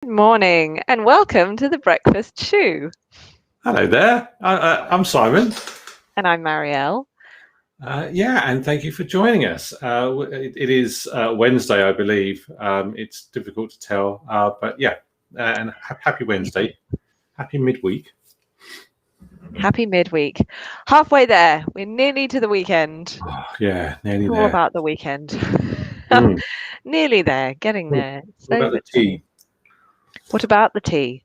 Good morning and welcome to the Breakfast Chew. Hello there. I'm Simon. And I'm Marielle. And thank you for joining us. It is Wednesday, I believe. It's difficult to tell, but yeah. And happy Wednesday. Happy midweek. Happy midweek. Halfway there. We're nearly to the weekend. Oh, yeah, nearly It's all there. about the weekend. Mm. Nearly there. Getting there. What about the tea? What about the tea?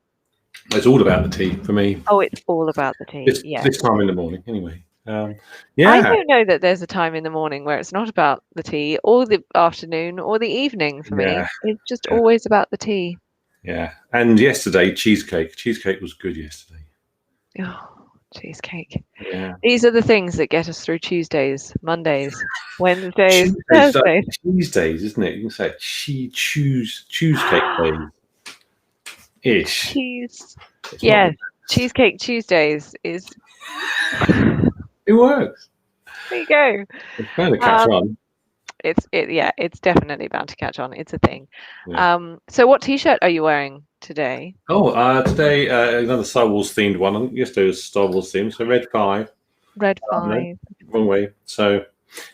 It's all about the tea for me. Oh, it's all about the tea. This time in the morning, anyway. I Yeah, don't know that there's a time in the morning where it's not about the tea, or the afternoon, or the evening for me. yeah, It's just yeah, always about the tea. yeah. And yesterday, cheesecake. Cheesecake was good yesterday. Oh, cheesecake. Yeah. These are the things that get us through Tuesdays, Mondays, Wednesdays, Tuesdays, Thursdays. Tuesdays, isn't it? You can say cheesecake days ish. Cheese. It's Yes, not. Cheesecake Tuesdays is. It works. There you go. It's bound to catch on. It's definitely bound to catch on. It's a thing. Yeah. So what T-shirt are you wearing today? Today another Star Wars themed one. Yesterday was Star Wars themed, so Red 5. Red No, 5. wrong way. So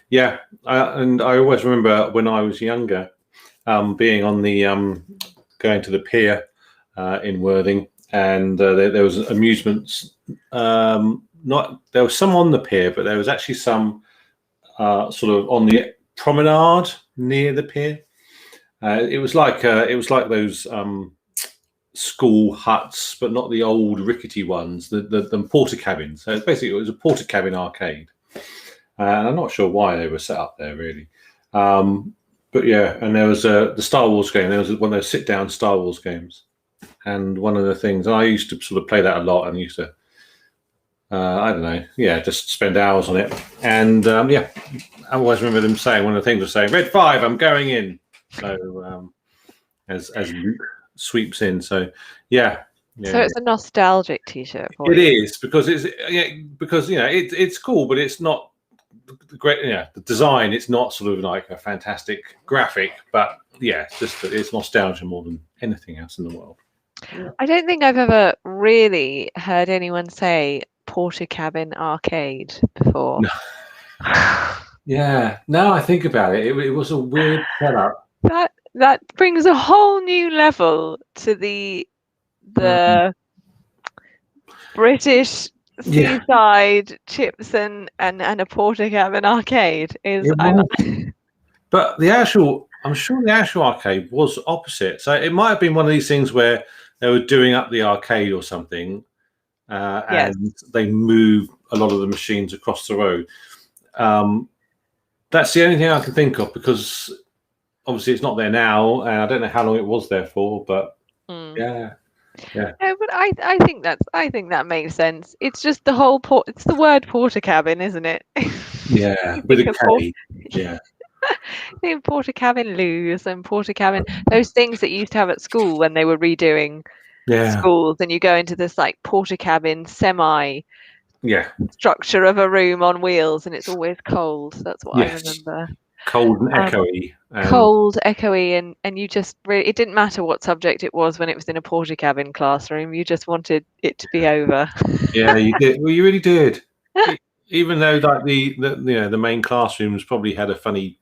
yeah, and I always remember when I was younger, being on the going to the pier in Worthing, and there was amusements. Not there was some on the pier, but there was actually some sort of on the promenade near the pier. It was like those school huts, but not the old rickety ones, the porter cabins. So basically, it was a porter cabin arcade, and I'm not sure why they were set up there really. But yeah, and there was the Star Wars game. There was one of those sit-down Star Wars games, and one of the things I used to sort of play that a lot, and used to. I don't know. Yeah, just spend hours on it, and I always remember them saying one of the things was saying "Red 5, I'm going in." So as Luke sweeps in, so yeah. So it's a nostalgic T-shirt for It you. is because it's cool, but it's not great. Yeah, the design it's not sort of like a fantastic graphic, but yeah, it's nostalgia more than anything else in the world. I don't think I've ever really heard anyone say Porter Cabin Arcade before. No. Yeah, now I think about it, it was a weird setup. That brings a whole new level to the British seaside chips and a Porter Cabin arcade is. But I'm sure the actual arcade was opposite. So it might have been one of these things where they were doing up the arcade or something, and they moved a lot of the machines across the road. That's the only thing I can think of because obviously it's not there now, and I don't know how long it was there for. But yeah. No, but I think that makes sense. It's just the whole it's the word porter cabin, isn't it? Yeah, with a K. Yeah. The porter cabin loos and porter cabin, those things that you used to have at school when they were redoing schools, and you go into this like porter cabin structure of a room on wheels, and it's always cold. That's what I remember. Cold and echoey. Cold, echoey, and you just really, it didn't matter what subject it was when it was in a porter cabin classroom. You just wanted it to be over. Yeah, you did. Well, you really did. Even though like the main classrooms probably had a funny,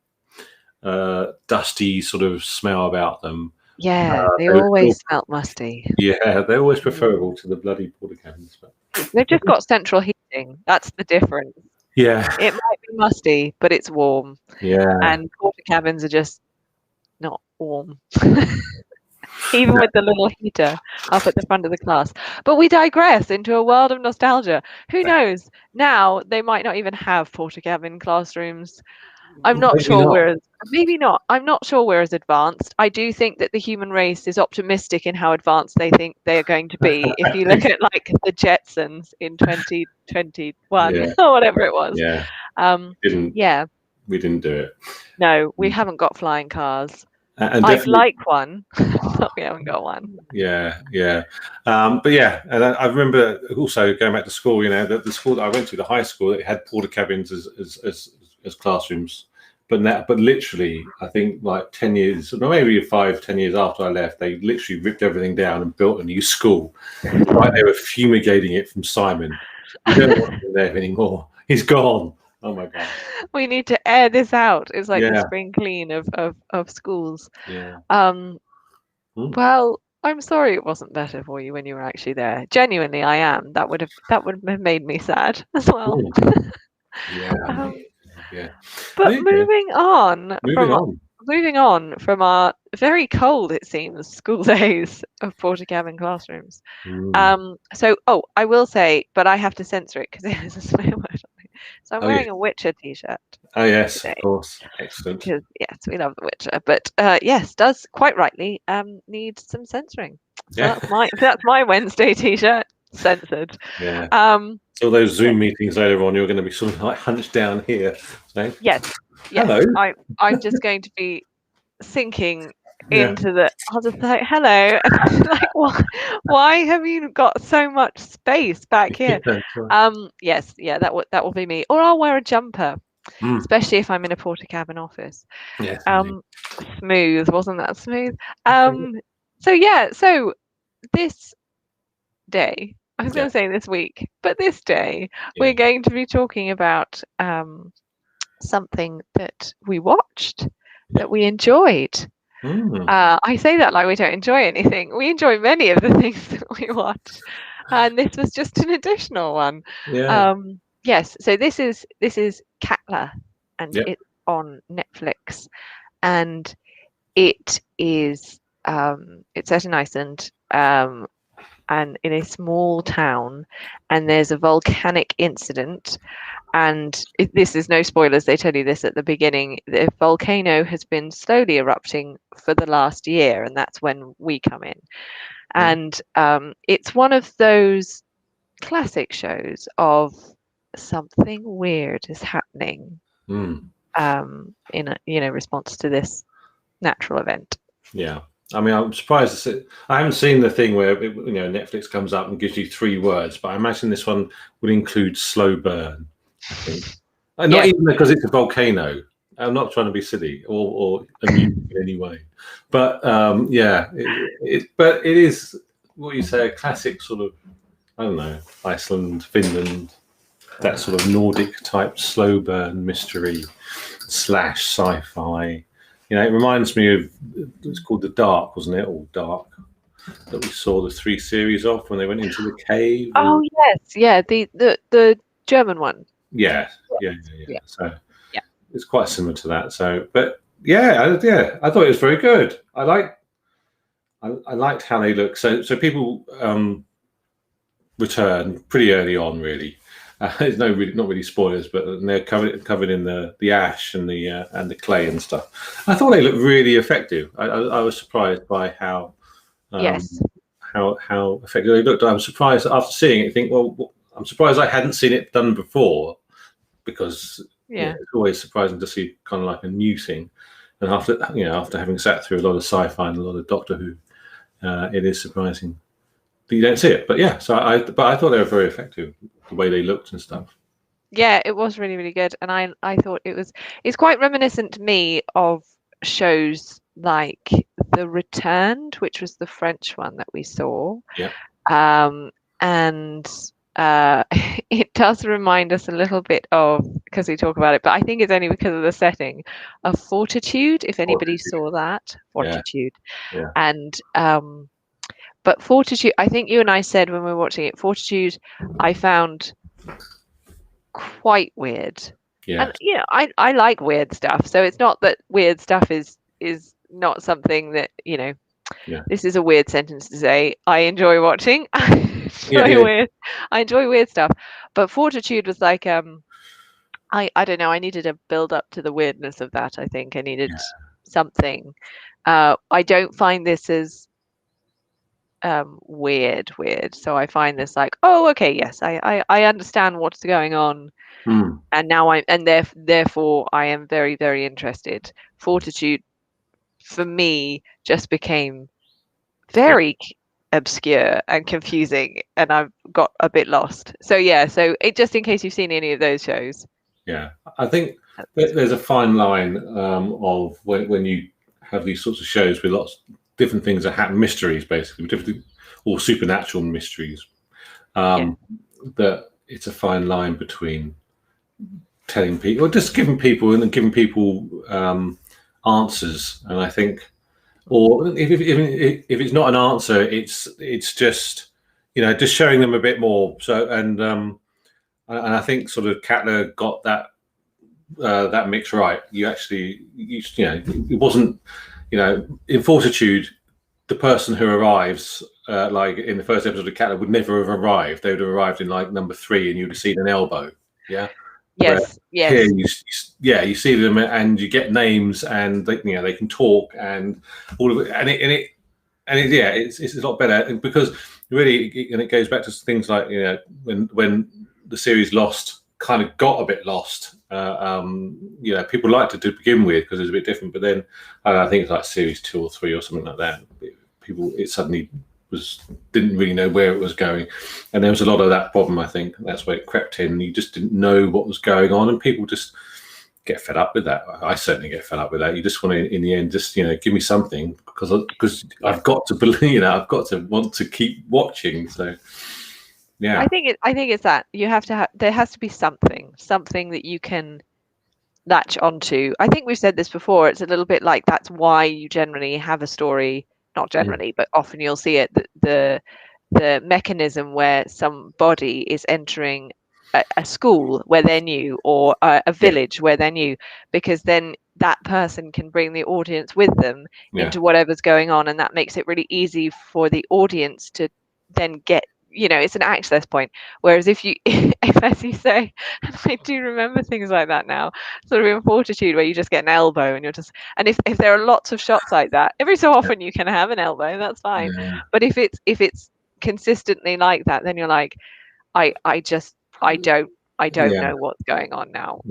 dusty sort of smell about them. Yeah, they always smelt musty. Yeah, they're always preferable to the bloody porter cabins. But they've just got central heating. That's the difference. Yeah, it might be musty, but it's warm. Yeah, and porter cabins are just not warm. Even with the little heater up at the front of the class. But we digress into a world of nostalgia. Who knows? Now they might not even have porter cabin classrooms. I'm not sure maybe not. I'm not sure we're as advanced. I do think that the human race is optimistic in how advanced they think they are going to be. If you look at like the Jetsons in 2021 or whatever it was. Yeah. We didn't do it. No, we haven't got flying cars. I'd like one, but we haven't got one. Yeah. But yeah, and I remember also going back to school. You know, the school that I went to, the high school, it had porter cabins as classrooms. but literally, I think like 10 years, no, maybe 5, 10 years after I left, they literally ripped everything down and built a new school. It's like they were fumigating it from Simon. We don't want him there anymore. He's gone. Oh my god. We need to air this out. It's like the Yeah. spring clean of schools. Yeah. Well, I'm sorry it wasn't better for you when you were actually there. Genuinely, I am. That would have made me sad as well. Yeah. Yeah. But Okay. moving on from our very cold, it seems, school days of Portugal classrooms. So, I will say, but I have to censor it because it is a swear word on it. So I'm wearing a Witcher t-shirt. Oh yes, today. of course. Excellent. Because yes, we love The Witcher, but yes, does quite rightly need some censoring. So that's my Wednesday t-shirt censored. Yeah. So those Zoom meetings later on, you're going to be sort of like hunched down here. So, yes. Hello. I'm just going to be sinking into the. I'll just say hello. Like, why have you got so much space back here? Yes, yeah, that will be me. Or I'll wear a jumper. Especially if I'm in a Portakabin office. Yes. Smooth, wasn't that smooth? So this day, I was going to say this week, but this day we're going to be talking about something that we watched that we enjoyed. I say that like we don't enjoy anything. We enjoy many of the things that we watch, and this was just an additional one. Yes, so this is Katla, and it's on Netflix, and it is it's set in Iceland, and in a small town, and there's a volcanic incident, and this is no spoilers. They tell you this at the beginning. The volcano has been slowly erupting for the last year, and that's when we come in, and it's one of those classic shows of something weird is happening in a response to this natural event. I mean, I'm surprised I haven't seen the thing where Netflix comes up and gives you 3 words, but I imagine this one would include slow burn, I think. Not even because it's a volcano. I'm not trying to be silly or amusing in any way, but but it is what you say, a classic sort of, I don't know, Iceland, Finland, that sort of Nordic type slow burn mystery / sci-fi. It reminds me of, it's called The Dark, wasn't it? All Dark, that we saw the 3 series of when they went into the cave. Oh yes, yeah, the German one. Yeah. So it's quite similar to that. So, but I thought it was very good. I liked how they look. So people return pretty early on, really. There's not really spoilers, but they're covered in the ash and the clay and stuff. I thought they looked really effective. I was surprised by how effective they looked. I was surprised after seeing it. Think, well, I'm surprised I hadn't seen it done before, because it's always surprising to see kind of like a new thing. And after having sat through a lot of sci-fi and a lot of Doctor Who, it is surprising that you don't see it. But I thought they were very effective, the way they looked and stuff. Yeah, it was really, really good, and I thought it's quite reminiscent to me of shows like The Returned, which was the French one that we saw. And it does remind us a little bit of, because we talk about it, but I think it's only because of the setting of Fortitude. If anybody saw that, Fortitude, and but Fortitude, I think you and I said when we were watching it, Fortitude, I found quite weird. And I like weird stuff, so it's not that weird stuff is not something that this is a weird sentence to say. I enjoy watching. I enjoy weird stuff, but Fortitude was like I don't know, I needed a build up to the weirdness of that. I think I needed something. I don't find this as weird, so I find this like, oh, okay, yes, I understand what's going on, and now therefore I am very, very interested. Fortitude for me just became very obscure and confusing, and I've got a bit lost. So it, just in case you've seen any of those shows. I think there's a fine line of when you have these sorts of shows with lots of different things that happen, mysteries basically, different or supernatural mysteries. That it's a fine line between telling people or just giving people answers. And I think, or if it's not an answer, it's just just showing them a bit more. So and I think sort of Katla got that mix right. It wasn't in Fortitude, the person who arrives like in the first episode of Katla would never have arrived. They would have arrived in like number 3 and you'd have seen an elbow. Yes. Here you see them and you get names and they can talk and all of it it's a lot better because really it goes back to things like when the series Lost kind of got a bit lost. People liked it to begin with because it was a bit different, but then I think it's like series 2 or 3 or something like that. It suddenly didn't really know where it was going, and there was a lot of that problem. I think that's where it crept in. You just didn't know what was going on, and people just get fed up with that. I certainly get fed up with that. You just want to, in the end, just give me something because I've got to believe. I've got to want to keep watching. So. Yeah, I think it's that you have to there has to be something that you can latch onto. I think we've said this before. It's a little bit like that's why you generally have a story, not generally, but often you'll see it, the mechanism where somebody is entering a school where they're new or a village where they're new, because then that person can bring the audience with them into whatever's going on, and that makes it really easy for the audience to then get it's an access point. Whereas if as you say, and I do remember things like that now, sort of in Fortitude where you just get an elbow and if there are lots of shots like that, every so often you can have an elbow, that's fine. But if it's consistently like that, then you're like, I don't know what's going on now.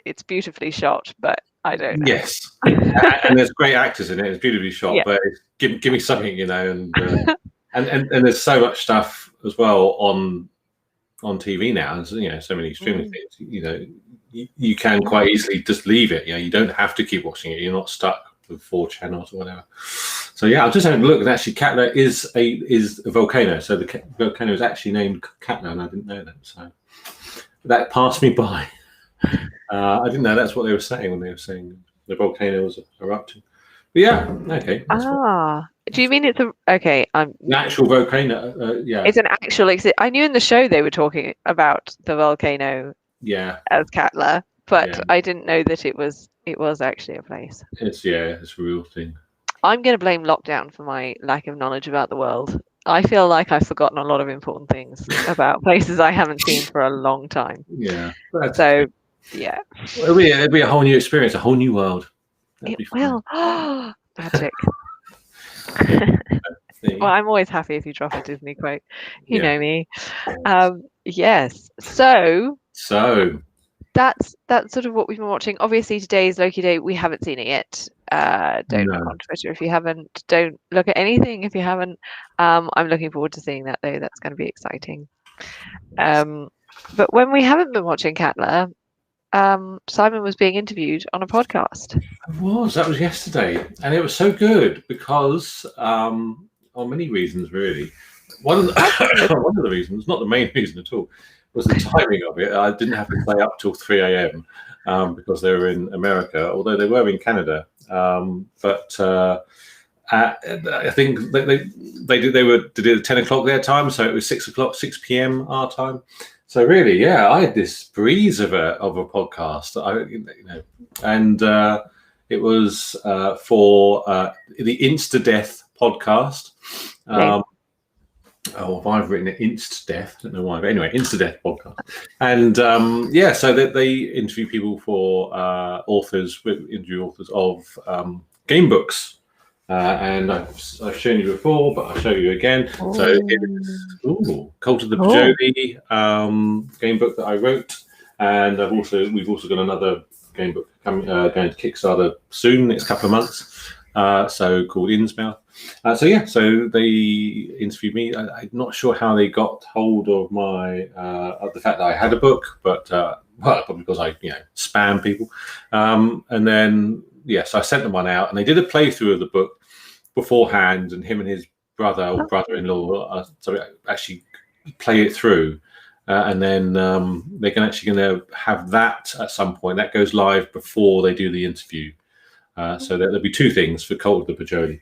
It's beautifully shot, but I don't know. Yes, and there's great actors in it. It's beautifully shot, but give me something, and there's so much stuff as well on TV now. And so many streaming things. You can quite easily just leave it. You don't have to keep watching it. You're not stuck with 4 channels or whatever. So I'm just having a look, and actually Katla is a volcano. So the volcano is actually named Katla, and I didn't know that. So that passed me by. I didn't know that's what they were saying when they were saying the volcano was erupting. But okay. Do you mean it's an actual volcano? It's an actual I knew in the show they were talking about the volcano. As Katla, but I didn't know that it was actually a place. It's a real thing. I'm going to blame lockdown for my lack of knowledge about the world. I feel like I've forgotten a lot of important things about places I haven't seen for a long time. So it'll be a whole new experience, a whole new world. It will. Magic. Well, I'm always happy if you drop a Disney quote. You know me. Yes. So that's sort of what we've been watching. Obviously, today is Loki Day. We haven't seen it yet. Don't look on Twitter if you haven't. Don't look at anything if you haven't. I'm looking forward to seeing that, though. That's going to be exciting. But when we haven't been watching Katla, Simon was being interviewed on a podcast. That was yesterday, and it was so good because on many reasons, really. One of the reasons, not the main reason at all, was the timing of it. I didn't have to stay up till 3 a.m. Because they were in America, although they were in Canada. But I think they did it at 10 o'clock their time, so it was 6 p.m. our time. So really, I had this breeze of a podcast. And it was for the Insta Death podcast. I've written it Insta Death. I don't know why, but anyway, Insta Death podcast. And so they interview people for interview authors of game books. And I've shown you before, but I'll show you again. Ooh. So it's Cult of the Bajoli game book that I wrote, and we've also got another game book going to Kickstarter soon, next couple of months. So called Innsmouth. So they interviewed me. I'm not sure how they got hold of my of the fact that I had a book, but probably because I spam people. And then I sent them one out, and they did a playthrough of the book beforehand, and him and his brother or brother-in-law actually play it through. And then they're actually going to have that at some point. That goes live before they do the interview. So there'll be two things for Cult of the Pajoli.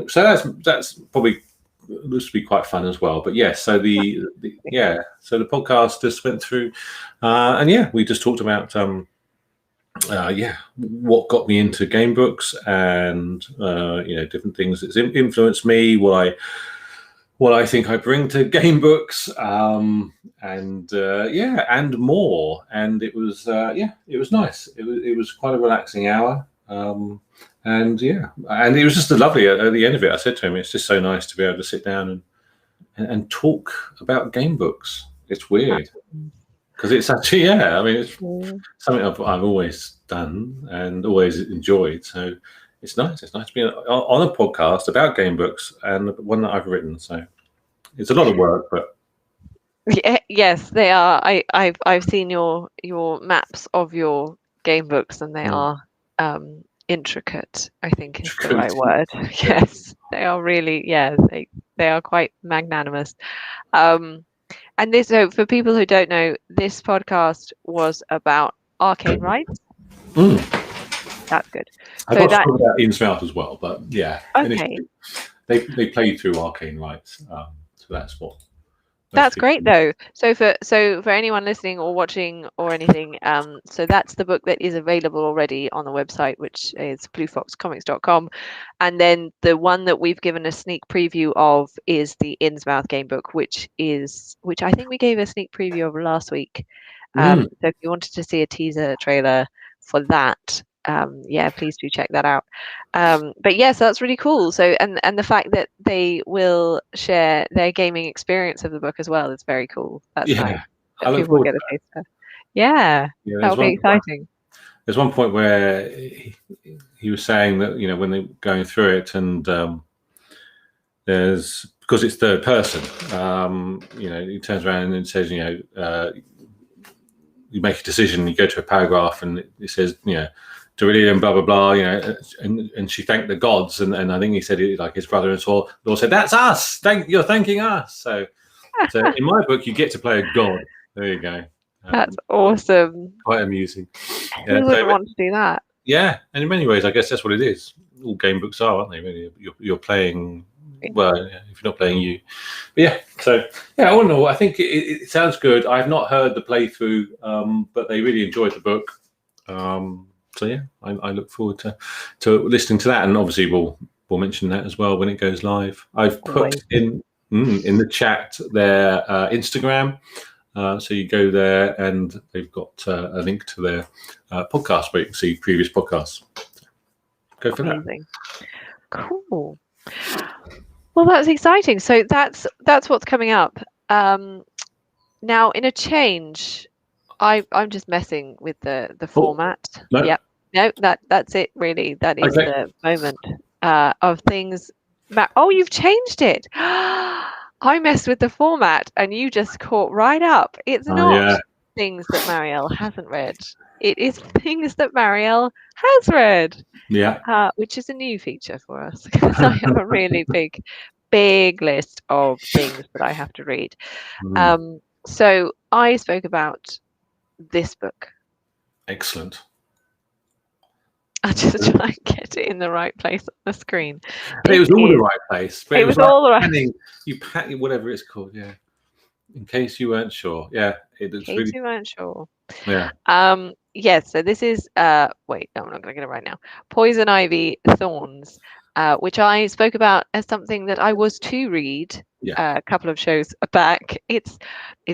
So that's probably looks to be quite fun as well. But yes, so the podcast just went through, and we just talked about what got me into game books and different things that's influenced me, what I think I bring to game books, and more. And it was nice. It was quite a relaxing hour, and it was just lovely. At the end of it, I said to him, "It's just so nice to be able to sit down and talk about game books." It's weird because it's actually it's something I've always done and always enjoyed. So. It's nice. It's nice to be on a podcast about game books and one that I've written. So it's a lot of work, but yes, they are. I've seen your maps of your game books, and they are intricate. I think is the right word. Yes, they are really. Yeah, they are quite magnanimous. And this, so for people who don't know, this podcast was about arcane rights. That's good. I got to talk about Innsmouth as well, but okay. They played through arcane rights, so that's what. That's great though. So for anyone listening or watching or anything, so that's the book that is available already on the website, which is bluefoxcomics.com, and then the one that we've given a sneak preview of is the Innsmouth game book, which I think we gave a sneak preview of last week. So if you wanted to see a teaser trailer for that, please do check that out. But yes, that's really cool. So and the fact that they will share their gaming experience of the book as well is very cool. That's nice. That people will get a taster. That'll be exciting. There's one point where he was saying that when they're going through it, and there's, because it's third person, he turns around and says, you make a decision, you go to a paragraph, and it says, Dorillion, blah blah blah, and she thanked the gods, and I think he said it like his brother-in-law said, "That's us. You're thanking us." So in my book, you get to play a god. There you go. That's awesome. Quite amusing. Who wouldn't want to do that? Yeah, and in many ways, I guess that's what it is. All game books are, aren't they? Really, you're playing. Well, if you're not playing you, but all in all, I think it sounds good. I've not heard the playthrough, but they really enjoyed the book. I look forward to listening to that, and obviously we'll mention that as well when it goes live. I've put in the chat their Instagram, so you go there and they've got a link to their podcast where you can see previous podcasts. Go for that. Cool. Well, that's exciting. So that's what's coming up. Now, in a change, I'm just messing with the format. No. Yep. No, that's it. Really, that is the moment of things. You've changed it. I messed with the format, and you just caught right up. It's not things that Marielle hasn't read. It is things that Marielle has read. Yeah. Which is a new feature for us, because I have a really big list of things that I have to read. So I spoke about this book. Excellent. I'll just try and get it in the right place on the screen. It was all the right place. It was all the right. You pat whatever it's called. Yeah. In case you weren't sure. Yeah. In case you weren't sure. Yeah. Yes. So this is. Wait. No, I'm not going to get it right now. Poison Ivy Thorns, which I spoke about as something that I was to read a couple of shows back. It's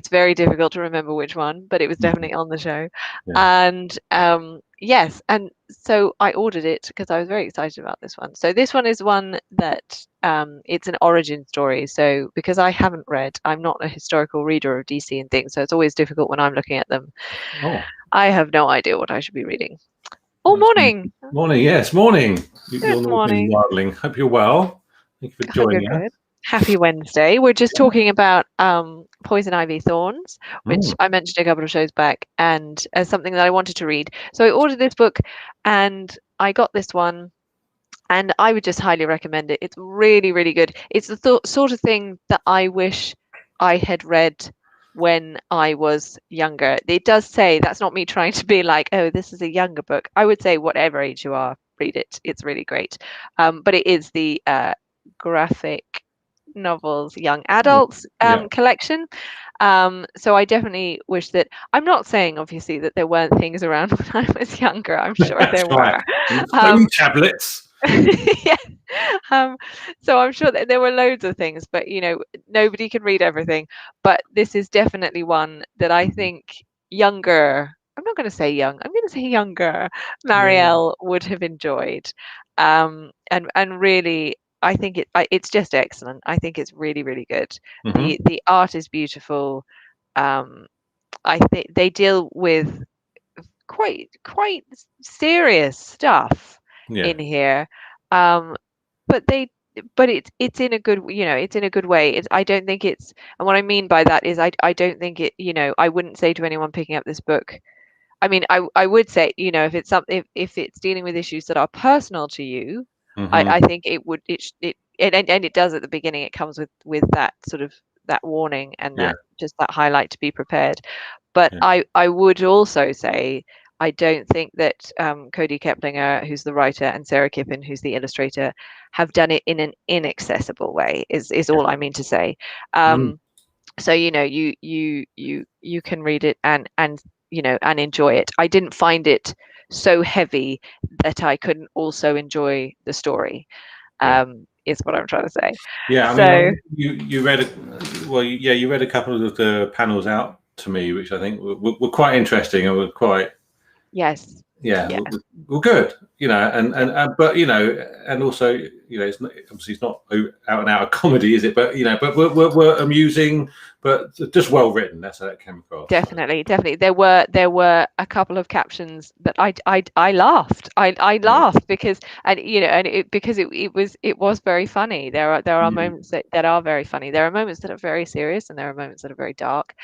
very difficult to remember which one, but it was definitely on the show. And yes, and so I ordered it because I was very excited about this one. So this one is one that it's an origin story. So because I haven't read, I'm not a historical reader of DC and things, so it's always difficult when I'm looking at them. I have no idea what I should be reading. Morning. Morning, yes, morning. Good morning. Wildling. Hope you're well. Thank you for joining us. Good. Happy Wednesday. We're just talking about Poison Ivy Thorns, which I mentioned a couple of shows back, and as something that I wanted to read. So I ordered this book and I got this one, and I would just highly recommend it. It's really, really good. It's the sort of thing that I wish I had read when I was younger. It does say, that's not me trying to be like, oh, this is a younger book. I would say whatever age you are, read it. It's really great. But it is the graphic novels young adults collection. So I definitely wish that, I'm not saying obviously that there weren't things around when I was younger. I'm sure there were. Phone tablets. Yeah. So I'm sure that there were loads of things, but nobody can read everything. But this is definitely one that I think younger, I'm not going to say young, I'm going to say younger Marielle would have enjoyed. And really, I think it's just excellent. I think it's really, really good. The art is beautiful. I think they deal with quite serious stuff in here, but it's in a good, it's in a good way. I don't think it's, and what I mean by that is I don't think it, I wouldn't say to anyone picking up this book, I mean, I would say, if it's something, if it's dealing with issues that are personal to you, I think it would, and it does at the beginning. It comes with that sort of, that warning and that just that highlight to be prepared. But I would also say, I don't think that Cody Keplinger, who's the writer, and Sarah Kippen, who's the illustrator, have done it in an inaccessible way. Is all I mean to say. So you can read it and and enjoy it. I didn't find it so heavy that I couldn't also enjoy the story. Is what I'm trying to say. Yeah, so, I mean, you read you read a couple of the panels out to me, which I think were quite interesting and were quite were good, and but and also it's not, obviously it's not out and out a comedy, is it? But but we're amusing, but just well written. That's how it came across. Definitely. There were a couple of captions that I laughed. I laughed because, and because it was very funny. There are moments that are very funny. There are moments that are very serious, and there are moments that are very dark.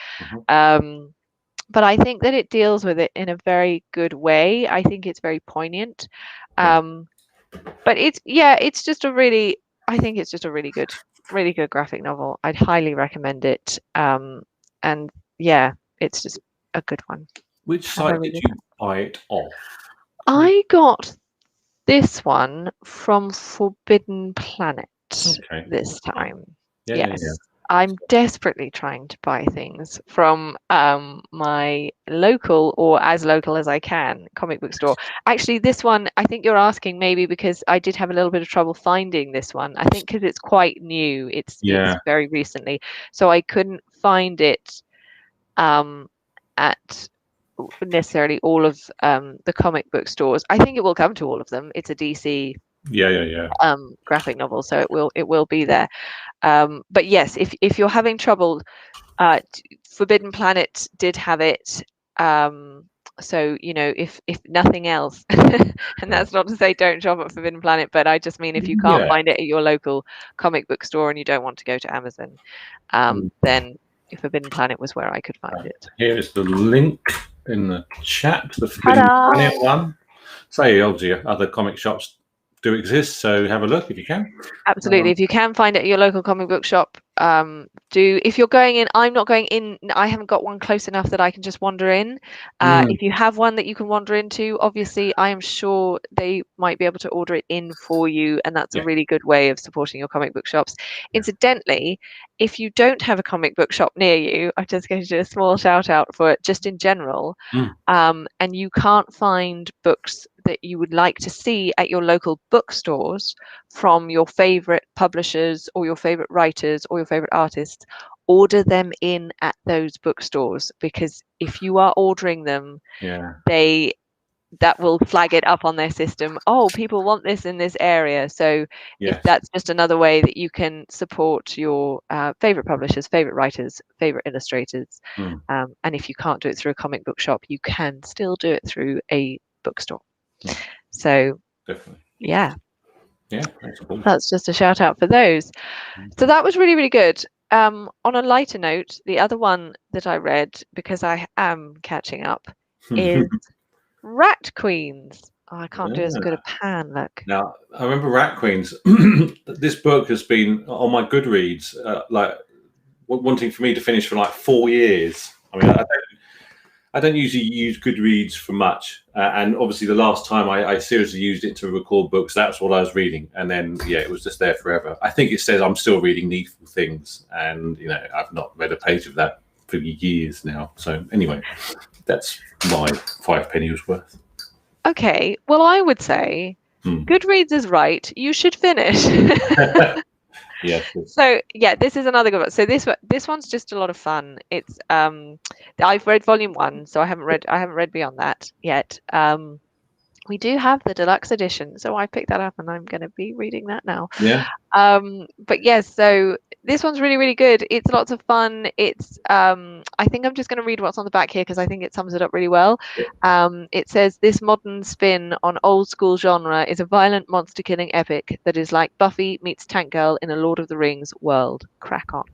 But I think that it deals with it in a very good way. I think it's very poignant. But it's just a really, I think it's just a really good graphic novel. I'd highly recommend it. And it's just a good one. Which site did you buy it off? I got this one from Forbidden Planet this time. Yes. I'm desperately trying to buy things from my local, or as local as I can, comic book store. Actually, this one, I think you're asking maybe because I did have a little bit of trouble finding this one. I think because it's quite new. It's very recently. So I couldn't find it at necessarily all of the comic book stores. I think it will come to all of them. It's a DC graphic novel, so it will be there. But yes, if you're having trouble, Forbidden Planet did have it. So if nothing else, and that's not to say don't shop at Forbidden Planet, but I just mean if you can't find it at your local comic book store and you don't want to go to Amazon, then Forbidden Planet was where I could find it. Here is the link in the chat to the Forbidden Planet one. So obviously other comic shops do exist, so have a look if you can. Absolutely. If you can find it at your local comic book shop, do. If you're going in, I'm not going in, I haven't got one close enough that I can just wander in. If you have one that you can wander into, obviously I am sure they might be able to order it in for you, and that's a really good way of supporting your comic book shops. Incidentally, if you don't have a comic book shop near you, I'm just going to do a small shout out for it just in general, and you can't find books that you would like to see at your local bookstores from your favorite publishers or your favorite writers or your favorite artists, order them in at those bookstores, because if you are ordering them, that will flag it up on their system. Oh, people want this in this area. So if that's just another way that you can support your favorite publishers, favorite writers, favorite illustrators. And if you can't do it through a comic book shop, you can still do it through a bookstore. So definitely. Yeah, that's cool. That's just a shout out for those. So that was really, really good. On a lighter note, the other one that I read, because I am catching up, is Rat Queens. Oh, I can't do as good a pan, look. Now, I remember Rat Queens. This book has been on my Goodreads, like wanting for me to finish for like 4 years. I mean, I don't usually use Goodreads for much, and obviously the last time I seriously used it to record books, that's what I was reading, and then it was just there forever. I think it says I'm still reading Needful Things, and I've not read a page of that for years now. So anyway, that's my 5 pennies worth. Okay, well, I would say Goodreads is right. You should finish. Yeah. So yeah, this is another good one. So this one's just a lot of fun. It's I've read volume 1, so I haven't read beyond that yet. We do have the deluxe edition, so I picked that up and I'm going to be reading that now. Yeah. But yes, so this one's really, really good. It's lots of fun. It's I think I'm just going to read what's on the back here because I think it sums it up really well. It says this modern spin on old school genre is a violent monster killing epic that is like Buffy meets Tank Girl in a Lord of the Rings world. Crack on.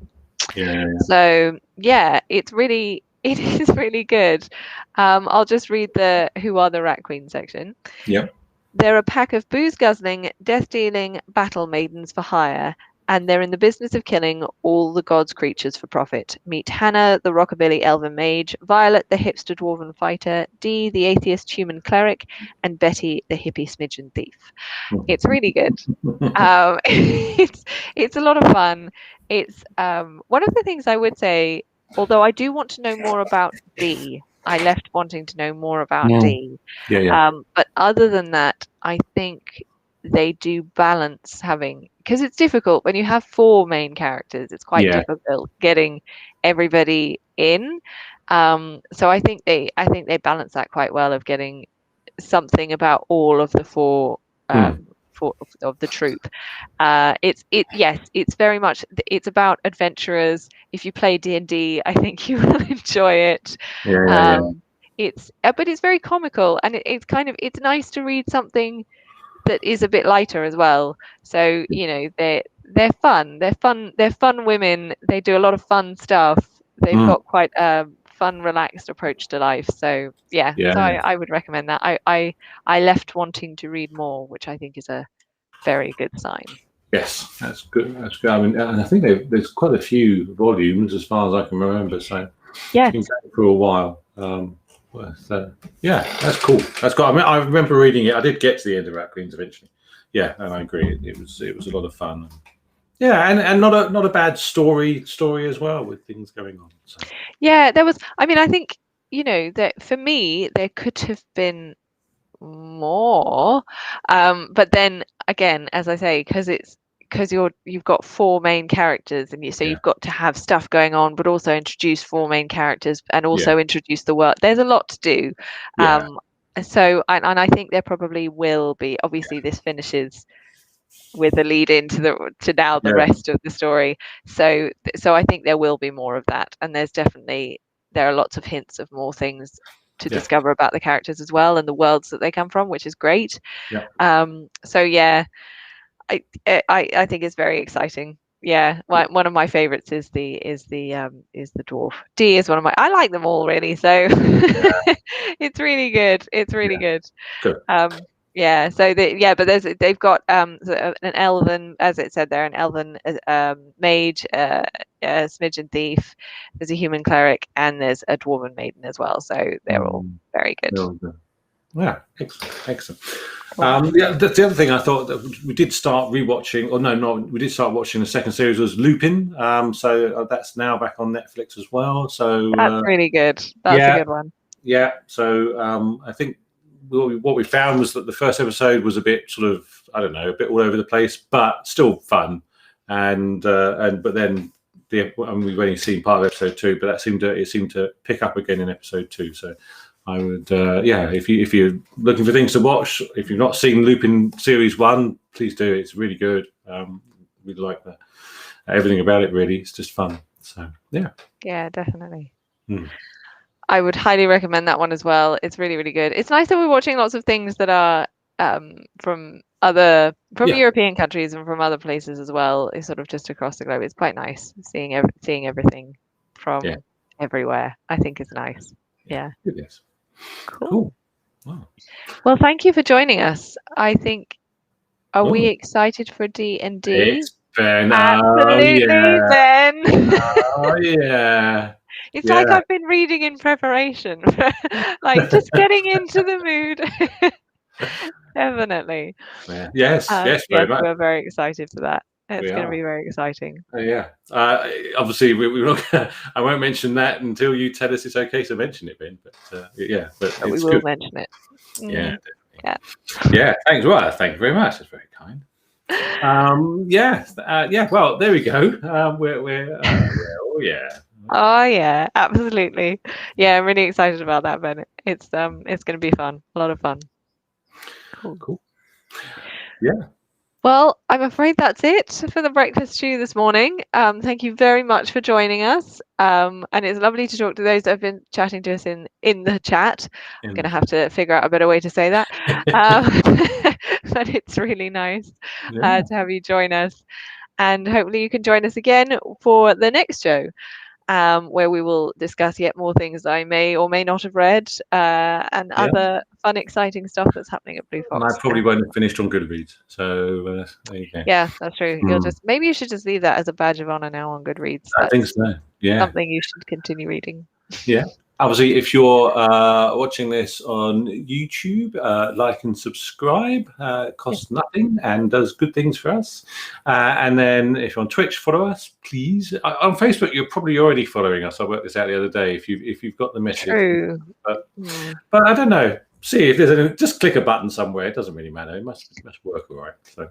Yeah. So yeah, it is really good. I'll just read the Who Are the Rat Queen section. Yeah. They're a pack of booze-guzzling, death-dealing battle maidens for hire, and they're in the business of killing all the gods' creatures for profit. Meet Hannah, the rockabilly elven mage, Violet, the hipster dwarven fighter, Dee, the atheist human cleric, and Betty, the hippie smidgen thief. It's really good. It's a lot of fun. It's one of the things I would say, although I do want to know more about Dee. I left wanting to know more about Dee. Yeah. But other than that, I think they do balance having, because it's difficult when you have 4 main characters. It's quite difficult getting everybody in. So I think they balance that quite well of getting something about all of the 4 of the troupe. It's very much, it's about adventurers. If you play D&D, I think you will enjoy it. But it's very comical, and it's nice to read something that is a bit lighter as well. So they're fun women. They do a lot of fun stuff. They've got quite a fun, relaxed approach to life. So I would recommend that. I left wanting to read more, which I think is a very good sign. Yes, that's good. That's good. I mean, and I think there's quite a few volumes as far as I can remember. So yes, it's been going for a while. That's cool. That's cool. I mean, I remember reading it. I did get to the end of Rat Queens eventually. Yeah, and I agree. It was a lot of fun. Yeah, and not a bad story as well, with things going on. So. Yeah, there was. I mean, I think that for me there could have been more, but then again, as I say, because you've got 4 main characters, and you've got to have stuff going on, but also introduce 4 main characters and also introduce the world. There's a lot to do. So I think there probably will be. Obviously, this finishes with a lead into the rest of the story. So I think there will be more of that, and there are lots of hints of more things to discover about the characters as well, and the worlds that they come from, which is great. I think it's very exciting. One of my favorites is the dwarf. Dee is one of my. I like them all really, so it's really good. It's really good. Good. But they've got an elven, as it said there, an elven mage, a smidgen thief. There's a human cleric, and there's a dwarven maiden as well. So they're all very good. Yeah, excellent. The other thing I thought that we did start rewatching, we did start watching the second series was Lupin. So that's now back on Netflix as well. So that's really good. That's a good one. Yeah. So I think what we found was that the first episode was a bit sort of, I don't know, a bit all over the place, but still fun. But then we've only seen part of episode 2, but it seemed to pick up again in episode 2. So I would, if you're looking for things to watch, if you've not seen Lupin series 1, please do. It's really good. We like that. Everything about it, really. It's just fun. So yeah, definitely. I would highly recommend that one as well. It's really, really good. It's nice that we're watching lots of things that are from European countries and from other places as well. It's sort of just across the globe. It's quite nice seeing everything from everywhere. I think is nice. Yeah. It is. Cool. Wow. Well, thank you for joining us. I think. Are we excited for D&D? It's Ben. Absolutely, Ben. Oh yeah. It's like I've been reading in preparation, like just getting into the mood. Definitely. Yeah. Yes, very much. We're very excited for that. It's going to be very exciting. Yeah. Obviously, we're not. I won't mention that until you tell us it's okay to mention it, Ben. But But we will mention it. Yeah. Yeah. Thanks. Well, thank you very much. That's very kind. Well, there we go. We're Oh yeah, absolutely. Yeah, I'm really excited about that, Ben. It's going to be fun. A lot of fun. Cool. Yeah. Well, I'm afraid that's it for the breakfast stew this morning. Thank you very much for joining us. And it's lovely to talk to those that have been chatting to us in the chat. I'm going to have to figure out a better way to say that. But it's really nice to have you join us. And hopefully you can join us again for the next show, where we will discuss yet more things that I may or may not have read, and other fun, exciting stuff that's happening at Blue Fox. And I probably won't have finished on Goodreads, so there you go. Yeah, that's true. Maybe you should just leave that as a badge of honor now on Goodreads. I think so. Yeah, something you should continue reading. Yeah. Obviously, if you're watching this on YouTube, like and subscribe. It costs nothing and does good things for us. And then if you're on Twitch, follow us, please. On Facebook, you're probably already following us. I worked this out the other day. If you've got the message, true. But I don't know. See if there's just click a button somewhere. It doesn't really matter. It must work all right. So.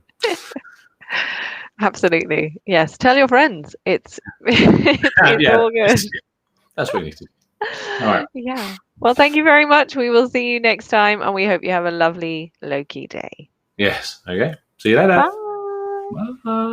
Absolutely, yes. Tell your friends. It's all good. That's what you need to do. All right. Yeah. Well, thank you very much. We will see you next time, and we hope you have a lovely Loki day. Yes. Okay. See you later. Bye. Bye.